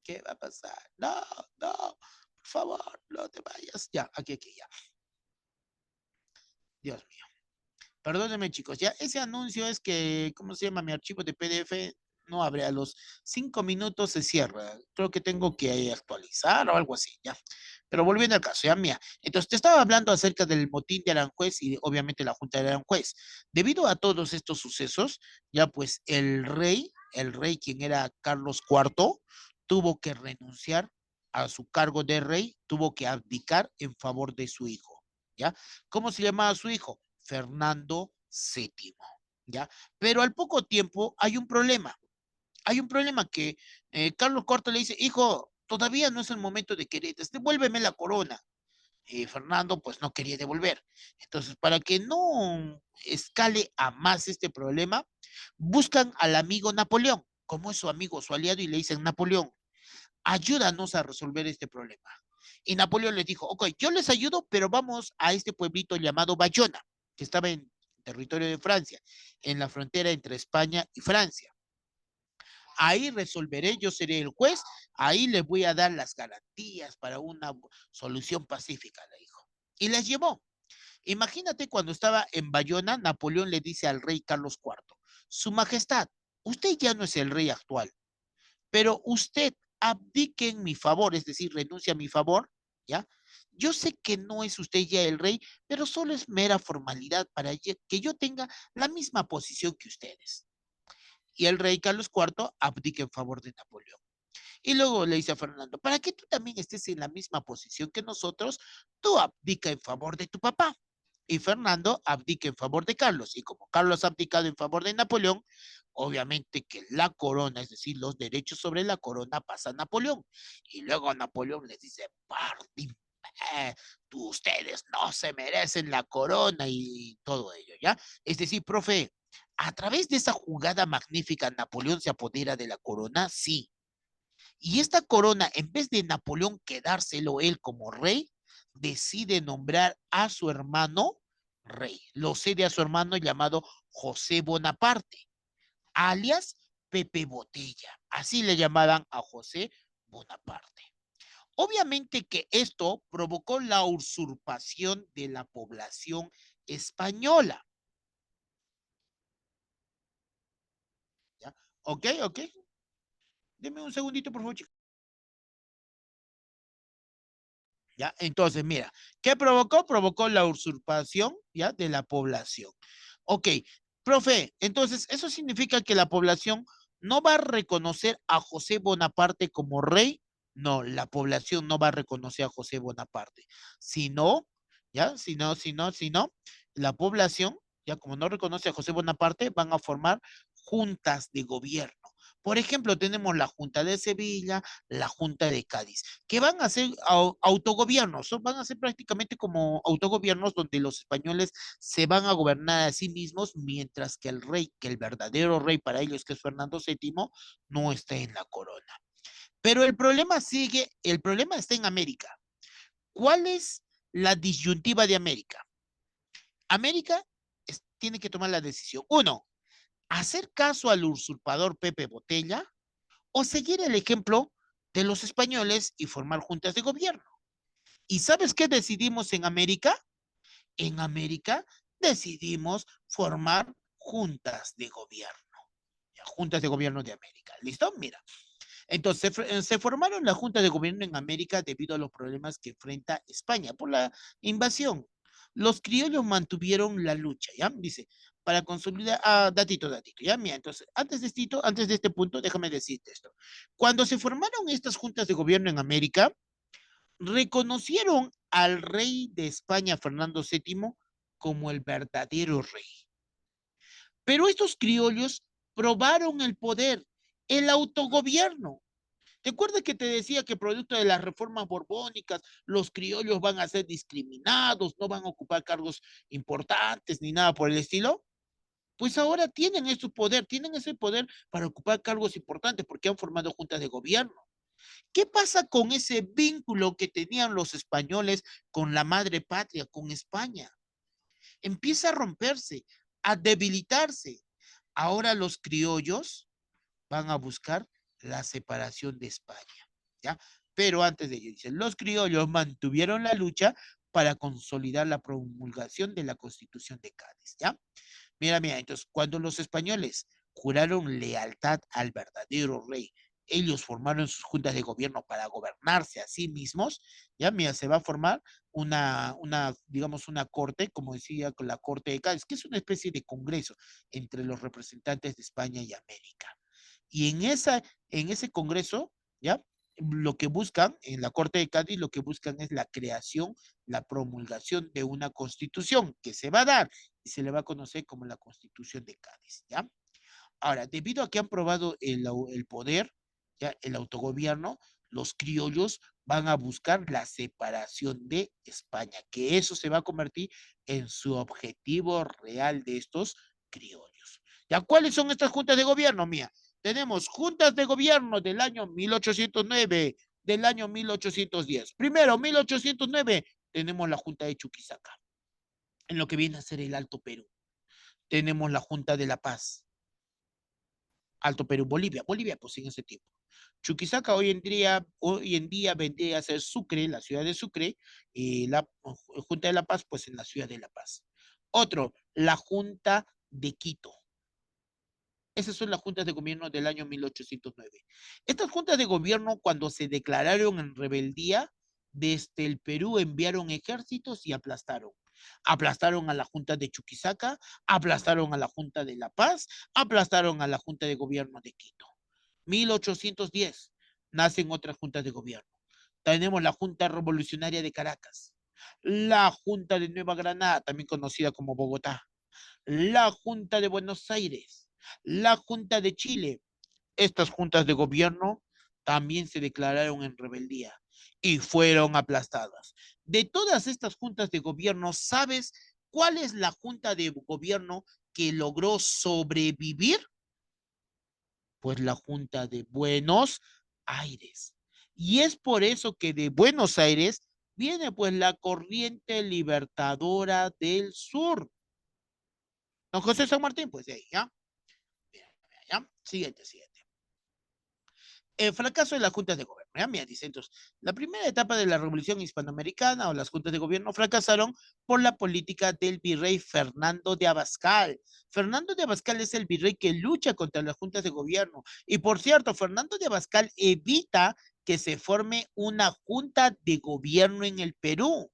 ¿Qué va a pasar? No, no, por favor, no te vayas. Ya, aquí, ya. Dios mío. Perdónenme, chicos, ya ese anuncio es que, ¿cómo se llama? Mi archivo de PDF no abre, a los 5 minutos se cierra. Creo que tengo que actualizar o algo así, ya. Pero volviendo al caso, ya mía. Entonces, te estaba hablando acerca del motín de Aranjuez y obviamente la Junta de Aranjuez. Debido a todos estos sucesos, ya pues el rey quien era Carlos IV, tuvo que renunciar a su cargo de rey, tuvo que abdicar en favor de su hijo, ¿ya? ¿Cómo se llamaba su hijo? Fernando VII, ¿ya? Pero al poco tiempo hay un problema que Carlos IV le dice, hijo, todavía no es el momento de querer, devuélveme la corona. Fernando pues no quería devolver. Entonces, para que no escale a más este problema, buscan al amigo Napoleón, como es su amigo, su aliado, y le dicen, Napoleón, ayúdanos a resolver este problema. Y Napoleón les dijo, ok, yo les ayudo, pero vamos a este pueblito llamado Bayona, que estaba en territorio de Francia, en la frontera entre España y Francia. Ahí resolveré, yo seré el juez, ahí les voy a dar las garantías para una solución pacífica, le dijo. Y les llevó. Imagínate cuando estaba en Bayona, Napoleón le dice al rey Carlos IV, Su Majestad, usted ya no es el rey actual, pero usted abdique en mi favor, es decir, renuncia a mi favor, ¿ya? Yo sé que no es usted ya el rey, pero solo es mera formalidad para que yo tenga la misma posición que ustedes. Y el rey Carlos IV abdica en favor de Napoleón. Y luego le dice a Fernando, para que tú también estés en la misma posición que nosotros, tú abdica en favor de tu papá. Y Fernando abdica en favor de Carlos. Y como Carlos ha abdicado en favor de Napoleón, obviamente que la corona, es decir, los derechos sobre la corona pasa a Napoleón. Y luego Napoleón les dice, Martín, ustedes no se merecen la corona y todo ello, ¿ya? Es decir, profe, a través de esa jugada magnífica, Napoleón se apodera de la corona, sí. Y esta corona, en vez de Napoleón quedárselo él como rey, decide nombrar a su hermano rey. Lo cede a su hermano llamado José Bonaparte, alias Pepe Botella. Así le llamaban a José Bonaparte. Obviamente que esto provocó la usurpación de la población española. ¿Ya? ¿Ok? ¿Ok? Deme un segundito, por favor, chicos. ¿Ya? Entonces, mira, ¿qué provocó? Provocó la usurpación, ¿ya? De la población. Ok, profe, entonces, ¿eso significa que la población no va a reconocer a José Bonaparte como rey? No, la población no va a reconocer a José Bonaparte. Si no, ¿ya? Si no, la población, ya como no reconoce a José Bonaparte, van a formar juntas de gobierno. Por ejemplo, tenemos la Junta de Sevilla, la Junta de Cádiz, que van a ser autogobiernos, van a ser prácticamente como autogobiernos donde los españoles se van a gobernar a sí mismos, mientras que el rey, que el verdadero rey para ellos, que es Fernando VII, no está en la corona. Pero el problema sigue, el problema está en América. ¿Cuál es la disyuntiva de América? América tiene que tomar la decisión. Uno, hacer caso al usurpador Pepe Botella o seguir el ejemplo de los españoles y formar juntas de gobierno. ¿Y sabes qué decidimos en América? En América decidimos formar juntas de gobierno. Juntas de gobierno de América. ¿Listo? Mira. Entonces, se formaron las juntas de gobierno en América debido a los problemas que enfrenta España por la invasión. Los criollos mantuvieron la lucha, ¿ya? Dice, para consolidar, datito, ¿ya? Mira, entonces, antes de este punto, déjame decirte esto. Cuando se formaron estas juntas de gobierno en América, reconocieron al rey de España, Fernando VII, como el verdadero rey. Pero estos criollos probaron el poder, el autogobierno. ¿Te acuerdas que te decía que producto de las reformas borbónicas, los criollos van a ser discriminados, no van a ocupar cargos importantes ni nada por el estilo? Pues ahora tienen ese poder para ocupar cargos importantes porque han formado juntas de gobierno. ¿Qué pasa con ese vínculo que tenían los españoles con la madre patria, con España? Empieza a romperse, a debilitarse. Ahora los criollos van a buscar la separación de España, ¿ya? Pero antes de ello, dicen, los criollos mantuvieron la lucha para consolidar la promulgación de la Constitución de Cádiz, ¿ya? Mira, entonces, cuando los españoles juraron lealtad al verdadero rey, ellos formaron sus juntas de gobierno para gobernarse a sí mismos, ya, mira, se va a formar digamos, una corte, como decía, con la corte de Cádiz, que es una especie de congreso entre los representantes de España y América. Y en ese congreso, ¿ya? Lo que buscan, en la Corte de Cádiz, lo que buscan es la creación, la promulgación de una constitución que se va a dar y se le va a conocer como la Constitución de Cádiz, ¿ya? Ahora, debido a que han probado el poder, ¿ya? El autogobierno, los criollos van a buscar la separación de España, que eso se va a convertir en su objetivo real de estos criollos. ¿Ya cuáles son estas juntas de gobierno, mía? Tenemos juntas de gobierno del año 1809, del año 1810. Primero, 1809, tenemos la Junta de Chuquisaca, en lo que viene a ser el Alto Perú. Tenemos la Junta de La Paz, Alto Perú, Bolivia. Bolivia, pues en ese tiempo. Chuquisaca hoy en día vendría a ser Sucre, la ciudad de Sucre, y la Junta de La Paz, pues en la ciudad de La Paz. Otro, la Junta de Quito. Esas son las juntas de gobierno del año 1809. Estas juntas de gobierno, cuando se declararon en rebeldía, desde el Perú enviaron ejércitos y aplastaron. Aplastaron a la Junta de Chuquisaca, aplastaron a la Junta de La Paz, aplastaron a la Junta de Gobierno de Quito. 1810 nacen otras juntas de gobierno. Tenemos la Junta Revolucionaria de Caracas, la Junta de Nueva Granada, también conocida como Bogotá, la Junta de Buenos Aires, la Junta de Chile. Estas juntas de gobierno también se declararon en rebeldía y fueron aplastadas. De todas estas juntas de gobierno, ¿sabes cuál es la junta de gobierno que logró sobrevivir? Pues la Junta de Buenos Aires. Y es por eso que de Buenos Aires viene pues la corriente libertadora del sur. Don José San Martín, pues de ahí, ¿ya? ¿Ya? Siguiente, siguiente. El fracaso de las juntas de gobierno. ¿Ya? Mira, dice entonces, la primera etapa de la revolución hispanoamericana o las juntas de gobierno fracasaron por la política del virrey Fernando de Abascal. Fernando de Abascal es el virrey que lucha contra las juntas de gobierno. Y por cierto, Fernando de Abascal evita que se forme una junta de gobierno en el Perú.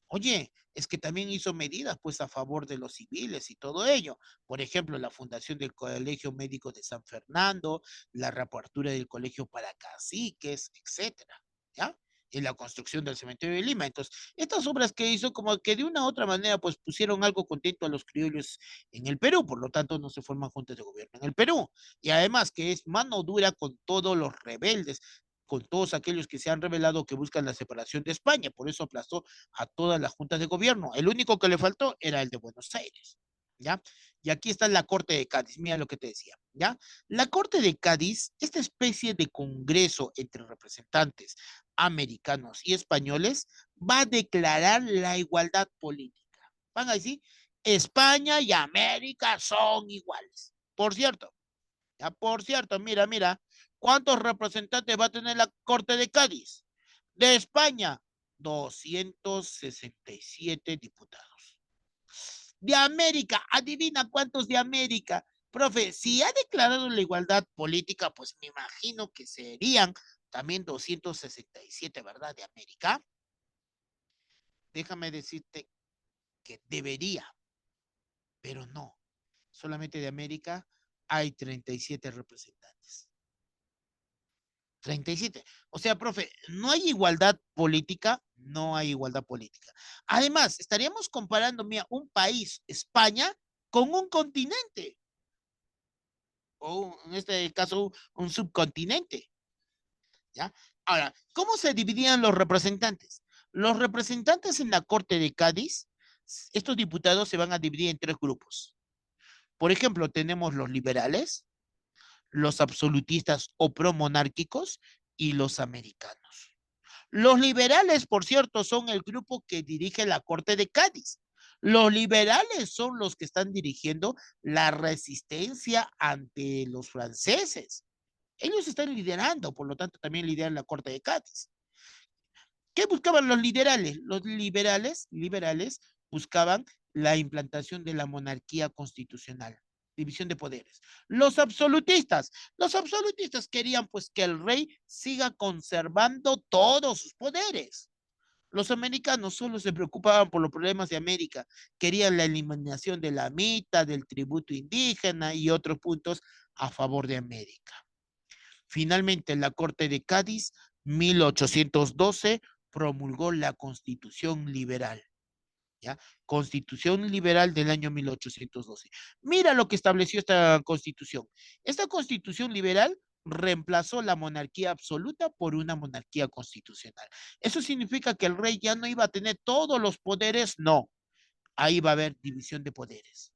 Oye, es que también hizo medidas pues a favor de los civiles y todo ello. Por ejemplo, la fundación del Colegio Médico de San Fernando, la reapertura del Colegio para Caciques, etcétera, ¿ya? Y la construcción del cementerio de Lima. Entonces, estas obras que hizo como que de una u otra manera pues pusieron algo contento a los criollos en el Perú, por lo tanto no se forman juntas de gobierno en el Perú. Y además que es mano dura con todos los rebeldes, con todos aquellos que se han revelado que buscan la separación de España, por eso aplastó a todas las juntas de gobierno. El único que le faltó era el de Buenos Aires, ¿ya? Y aquí está la Corte de Cádiz, mira lo que te decía, ¿ya? La Corte de Cádiz, esta especie de congreso entre representantes americanos y españoles, va a declarar la igualdad política. Van a decir, España y América son iguales. Por cierto, ya por cierto, mira, mira, ¿cuántos representantes va a tener la Corte de Cádiz? De España, 267 diputados. De América, adivina cuántos de América. Profe, si ha declarado la igualdad política, pues me imagino que serían también 267, ¿verdad? De América. Déjame decirte que debería, pero no. Solamente de América hay 37 representantes. 37. O sea, profe, no hay igualdad política, no hay igualdad política. Además, estaríamos comparando, mira, un país, España, con un continente, o en este caso, un subcontinente, ¿ya? Ahora, ¿cómo se dividían los representantes? Los representantes en la Corte de Cádiz, estos diputados se van a dividir en tres grupos. Por ejemplo, tenemos los liberales, los absolutistas o promonárquicos y los americanos. Los liberales, por cierto, son el grupo que dirige la Corte de Cádiz. Los liberales son los que están dirigiendo la resistencia ante los franceses. Ellos están liderando, por lo tanto, también lideran la Corte de Cádiz. ¿Qué buscaban los liberales? Los liberales buscaban la implantación de la monarquía constitucional, división de poderes. Los absolutistas querían pues que el rey siga conservando todos sus poderes. Los americanos solo se preocupaban por los problemas de América, querían la eliminación de la mitad, del tributo indígena y otros puntos a favor de América. Finalmente, la Corte de Cádiz, 1812, promulgó la Constitución Liberal. ¿Ya? Constitución Liberal del año 1812. Mira lo que estableció esta Constitución. Esta Constitución Liberal reemplazó la monarquía absoluta por una monarquía constitucional. ¿Eso significa que el rey ya no iba a tener todos los poderes? No, ahí va a haber división de poderes.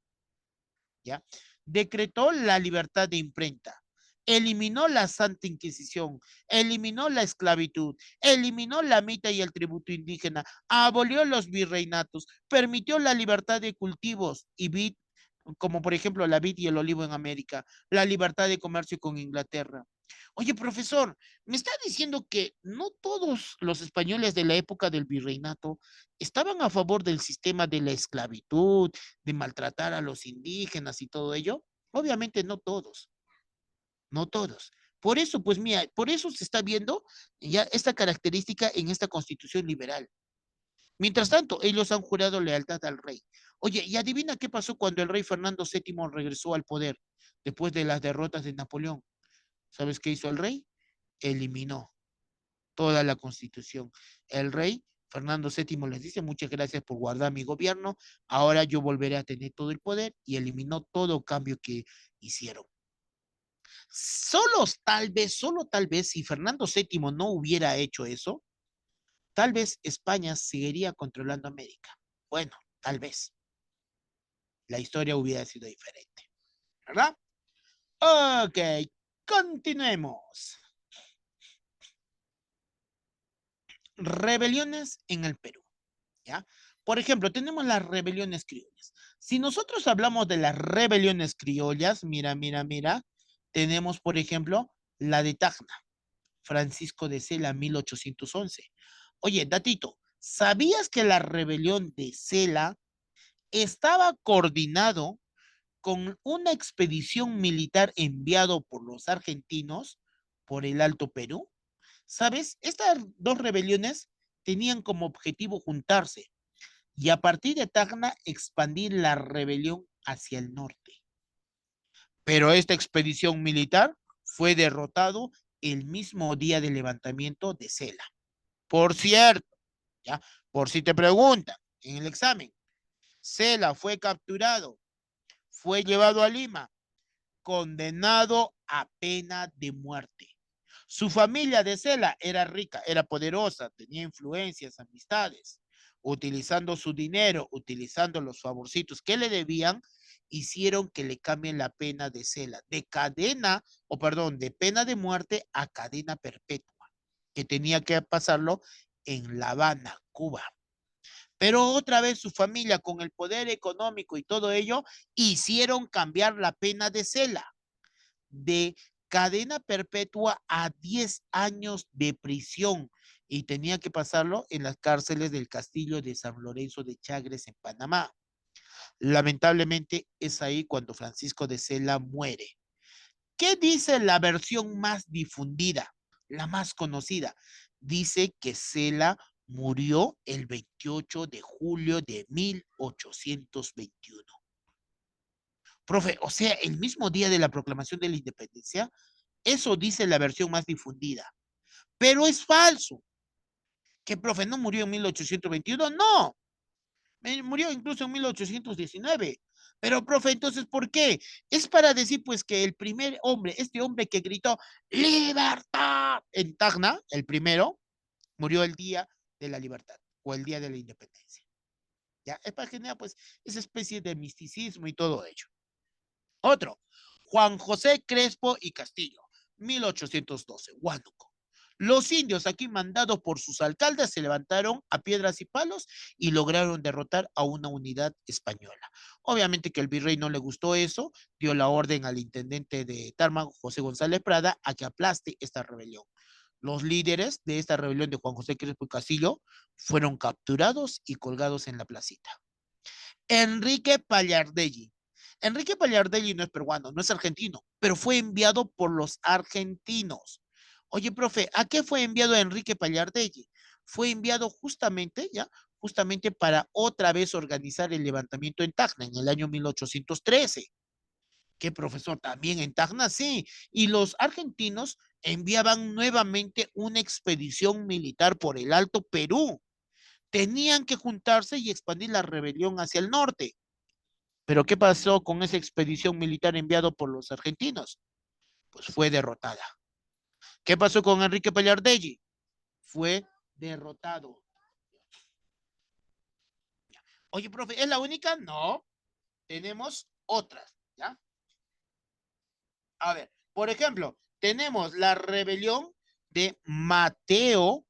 ¿Ya? decretó la libertad de imprenta, eliminó la Santa Inquisición, eliminó la esclavitud, eliminó la mita y el tributo indígena, abolió los virreinatos, permitió la libertad de cultivos y vid, como por ejemplo la vid y el olivo en América, la libertad de comercio con Inglaterra. Oye, profesor, me está diciendo que no todos los españoles de la época del virreinato estaban a favor del sistema de la esclavitud, de maltratar a los indígenas y todo ello. Obviamente no todos, no todos. Por eso, pues mira, por eso se está viendo ya esta característica en esta constitución liberal. Mientras tanto, ellos han jurado lealtad al rey. Oye, y adivina qué pasó cuando el rey Fernando VII regresó al poder después de las derrotas de Napoleón. ¿Sabes qué hizo el rey? Eliminó toda la constitución. El rey Fernando VII les dice muchas gracias por guardar mi gobierno, ahora yo volveré a tener todo el poder y eliminó todo cambio que hicieron. Solo tal vez, si Fernando VII no hubiera hecho eso, tal vez España seguiría controlando América. Bueno, tal vez la historia hubiera sido diferente, ¿verdad? Ok, continuemos. Rebeliones en el Perú, ¿ya? Por ejemplo, tenemos las rebeliones criollas. Si nosotros hablamos de las rebeliones criollas, mira, tenemos, por ejemplo, la de Tacna, Francisco de Sela, 1811. Oye, datito, ¿sabías que la rebelión de Sela estaba coordinado con una expedición militar enviado por los argentinos por el Alto Perú? ¿Sabes? Estas dos rebeliones tenían como objetivo juntarse y a partir de Tacna expandir la rebelión hacia el norte. Pero esta expedición militar fue derrotado el mismo día del levantamiento de Sela. Por cierto, ¿ya? Por si te preguntan en el examen, Sela fue capturado, fue llevado a Lima, condenado a pena de muerte. Su familia de Sela era rica, era poderosa, tenía influencias, amistades. Utilizando su dinero, utilizando los favorcitos que le debían, hicieron que le cambien la pena de Sela, de cadena, o perdón, de pena de muerte a cadena perpetua, que tenía que pasarlo en La Habana, Cuba. Pero otra vez su familia, con el poder económico y todo ello, hicieron cambiar la pena de Sela de cadena perpetua a 10 años de prisión y tenía que pasarlo en las cárceles del castillo de San Lorenzo de Chagres en Panamá. Lamentablemente es ahí cuando Francisco de Sela muere. ¿Qué dice la versión más difundida, la más conocida? Dice que Sela murió el 28 de julio de 1821. Profe, o sea, el mismo día de la proclamación de la independencia, eso dice la versión más difundida. Pero es falso. ¿Que profe no murió en 1821? No, murió incluso en 1819. Pero, profe, entonces, ¿por qué? Es para decir, pues, que el primer hombre, este hombre que gritó ¡Libertad! En Tacna, el primero, murió el día de la libertad o el día de la independencia. ¿Ya? Es para generar, pues, esa especie de misticismo y todo ello. Otro, Juan José Crespo y Castillo, 1812, Huánuco. Los indios aquí mandados por sus alcaldes se levantaron a piedras y palos y lograron derrotar a una unidad española. Obviamente que el virrey no le gustó eso, dio la orden al intendente de Tarma, José González Prada, a que aplaste esta rebelión. Los líderes de esta rebelión de Juan José Crespo y Castillo fueron capturados y colgados en la placita. Enrique Pallardelli. Enrique Pallardelli no es peruano, no es argentino, pero fue enviado por los argentinos. Oye, profe, ¿a qué fue enviado Enrique Pallardelli? Fue enviado justamente, ¿ya? Justamente para otra vez organizar el levantamiento en Tacna en el año 1813. ¿Qué profesor? También en Tacna, sí. Y los argentinos enviaban nuevamente una expedición militar por el Alto Perú. Tenían que juntarse y expandir la rebelión hacia el norte. Pero ¿qué pasó con esa expedición militar enviada por los argentinos? Pues fue derrotada. ¿Qué pasó con Enrique Pallardelli? Fue derrotado. Oye, profe, ¿es la única? No, tenemos otras, ¿ya? A ver, por ejemplo, tenemos la rebelión de Mateo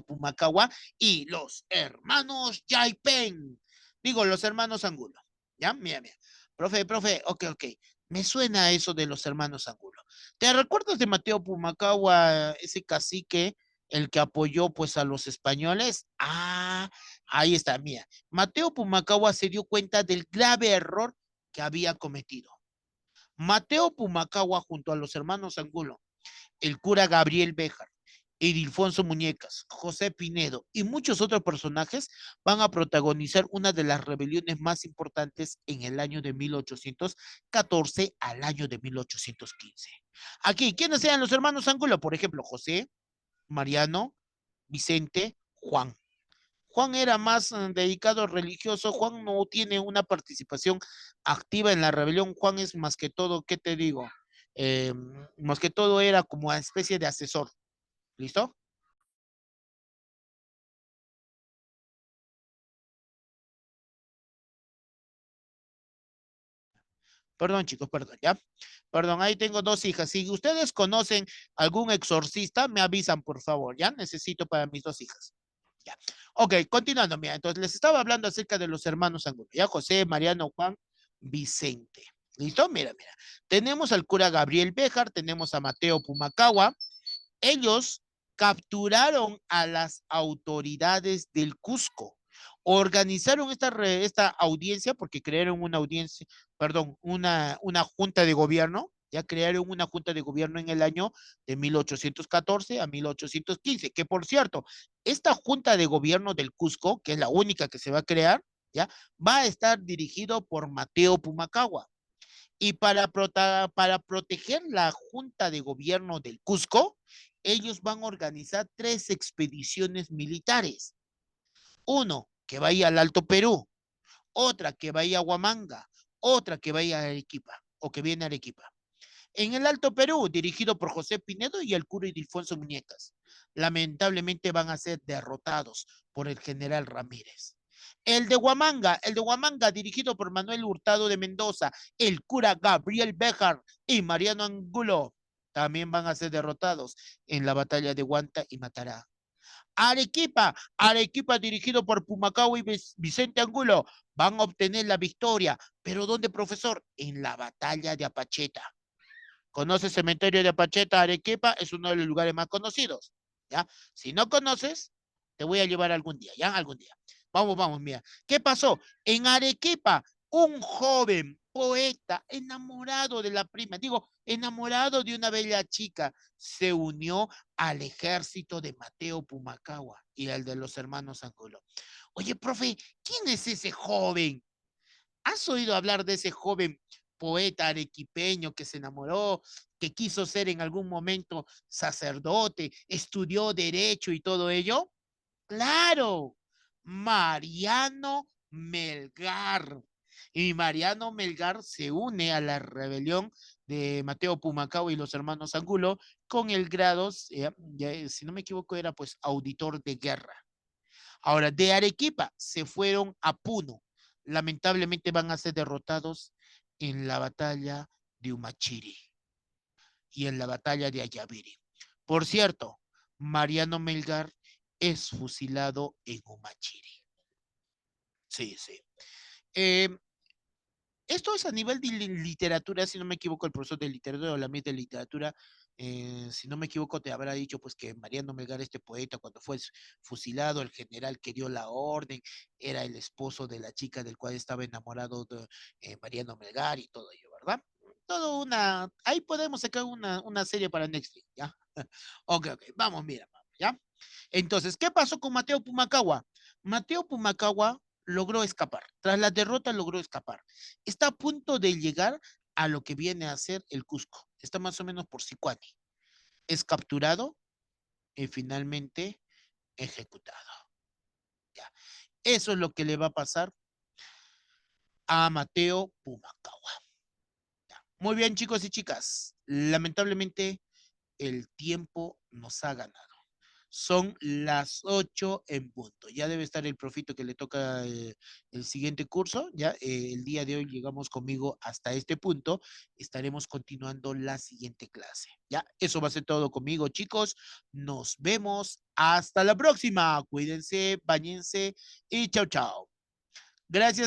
Pumacahua y los hermanos Yaipen. Digo, los hermanos Angulo. ¿Ya? Mira, mira. Profe, ok. Me suena eso de los hermanos Angulo. ¿Te recuerdas de Mateo Pumacahua, ese cacique, el que apoyó pues a los españoles? Ah, ahí está, mira. Mateo Pumacahua se dio cuenta del grave error que había cometido. Mateo Pumacahua junto a los hermanos Angulo, el cura Gabriel Béjar, Edilfonso Muñecas, José Pinedo y muchos otros personajes van a protagonizar una de las rebeliones más importantes en el año de 1814 al año de 1815. Aquí, ¿quiénes eran los hermanos Angulo? Por ejemplo, José, Mariano, Vicente, Juan. Juan era más dedicado religioso. Juan no tiene una participación activa en la rebelión. Juan es más que todo, ¿qué te digo? Más que todo era como una especie de asesor. ¿Listo? Perdón, chicos, perdón, ¿ya? Perdón, ahí tengo dos hijas. Si ustedes conocen algún exorcista, me avisan, por favor, ¿ya? Necesito para mis dos hijas. Ya. Ok, continuando, mira. Entonces, les estaba hablando acerca de los hermanos Angulo, ¿ya? José, Mariano, Juan, Vicente. ¿Listo? Mira. Tenemos al cura Gabriel Béjar, tenemos a Mateo Pumacahua. Ellos capturaron a las autoridades del Cusco. Organizaron esta audiencia porque crearon una audiencia, perdón, una junta de gobierno. Ya crearon una junta de gobierno en el año de 1814 a 1815, que por cierto, esta junta de gobierno del Cusco, que es la única que se va a crear, ya va a estar dirigido por Mateo Pumacahua. Y para proteger la Junta de Gobierno del Cusco, ellos van a organizar 3 expediciones militares. Uno que vaya al Alto Perú, otra que vaya a Huamanga, otra que vaya a Arequipa o que viene a Arequipa. En el Alto Perú, dirigido por José Pinedo y el cura Ildefonso Muñecas, lamentablemente van a ser derrotados por el general Ramírez. El de Huamanga, dirigido por Manuel Hurtado de Mendoza, el cura Gabriel Béjar y Mariano Angulo, también van a ser derrotados en la batalla de Huanta y Matará. Arequipa dirigido por Pumacahua y Vicente Angulo, van a obtener la victoria. ¿Pero dónde, profesor? En la batalla de Apacheta. ¿Conoces el cementerio de Apacheta, Arequipa? Es uno de los lugares más conocidos, ¿ya? Si no conoces, te voy a llevar algún día, ¿ya? Algún día. Vamos, mira. ¿Qué pasó? En Arequipa, un joven poeta enamorado de la prima, digo, enamorado de una bella chica, se unió al ejército de Mateo Pumacahua y al de los hermanos Angulo. Oye, profe, ¿quién es ese joven? ¿Has oído hablar de ese joven poeta arequipeño que se enamoró, que quiso ser en algún momento sacerdote, estudió derecho y todo ello? Claro, Mariano Melgar. Y Mariano Melgar se une a la rebelión de Mateo Pumacahua y los hermanos Angulo con el grado, si no me equivoco, era pues auditor de guerra. Ahora, de Arequipa se fueron a Puno. Lamentablemente van a ser derrotados en la batalla de Humachiri y en la batalla de Ayaviri. Por cierto, Mariano Melgar es fusilado en Humachiri. Sí. Eh, Esto es a nivel de literatura, si no me equivoco, el profesor de literatura o la mitad de literatura, si no me equivoco, te habrá dicho pues que Mariano Melgar, este poeta, cuando fue fusilado, el general que dio la orden, era el esposo de la chica del cual estaba enamorado de Mariano Melgar y todo ello, ¿verdad? Ahí podemos sacar una serie para Netflix, ¿ya? Ok, vamos, mira, ¿ya? Entonces, ¿qué pasó con Mateo Pumacahua? Mateo Pumacahua logró escapar. Tras la derrota logró escapar. Está a punto de llegar a lo que viene a ser el Cusco. Está más o menos por Sicuani. Es capturado y finalmente ejecutado. Ya. Eso es lo que le va a pasar a Mateo Pumacahua. Ya. Muy bien, chicos y chicas. Lamentablemente, el tiempo nos ha ganado. son las 8 en punto. Ya debe estar el profito que le toca el siguiente curso. Ya el día de hoy llegamos conmigo hasta este punto. Estaremos continuando la siguiente clase. Ya, eso va a ser todo conmigo, chicos. Nos vemos. Hasta la próxima. Cuídense, bañense y chao, chao. Gracias.